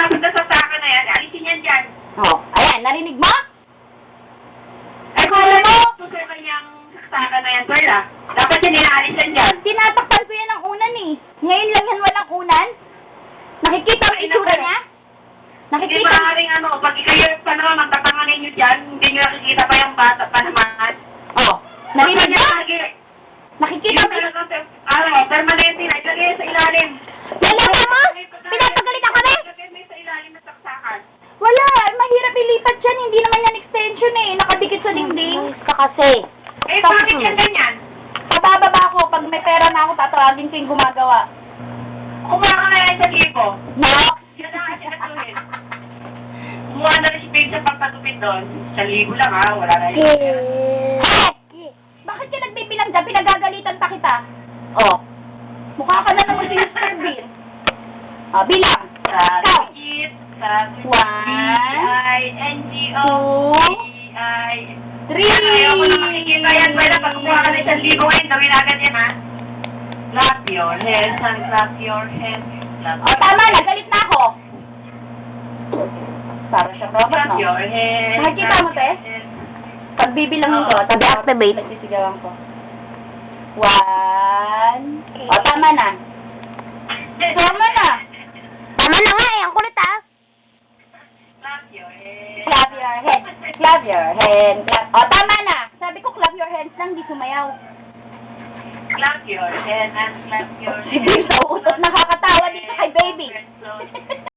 dapat na saksakan na yan. Alisin yan dyan. Oh, ayan, narinig mo? Ay, kung alam mo, sir, kanyang saksakan na yan, sir, ah. Dapat yan inaalis yan dyan. Tinatakpan ko yan ng unan eh. Ngayon lang yan walang unan. Nakikita ang itsura niya? Hindi Nakikita? maaaring ano, pag kayo pa naman magtatanganin nyo dyan, hindi nyo nakikita pa yung bata pa naman. Oh, narinig mo? Nakikita Yung mo? talagang, permanente na, ilagay sa ilalim. Lalata mo? Pinapagalitan kami? Ilagay mo sa ilalim ng saksakan. Wala, mahirap ilipat yan. Hindi naman yan extension eh. Nakadikit sa dingding. Ka kasi. Eh, bakit yan ganyan? Patababa ko. Pag may pera na ako, tatawagin ko yung gumagawa. Kumuha ka na yan sa libo. No? Yan ang asikasuhin. Kumuha na rin si Babe sa pagpatupid doon. Sa libo lang ha, wala na yun. Bakit ka nagbibilang dyan? Pinagagalitan pa kita. Oh. Mukha ka na naman si Mr. Bean. Oh, bilang. Ikaw. B-I-N-G-O B-I... 3. Ayoko na makikita yan. Pwede pag kumuha ka na 1,000 ngayon, gawin agad yan ha. Clap your hands and clap your hands. Oh, tama na. Galit na ako. Para siya robot, Clap no? your hands. Nakikita mo, te? Pag bibilangin ko, tabi activate. Nagsisigawan ko. 1. O, tama na. Tama na. Tama na nga eh. Ang kulit ah. Clap your hands. Clap your hands. Clap your hands. Clap. O, tama na. Sabi ko, clap your hands lang. Di sumayaw. Clap your hands and clap your Si Babe, nauutot nakakatawa dito kay Baby. hands.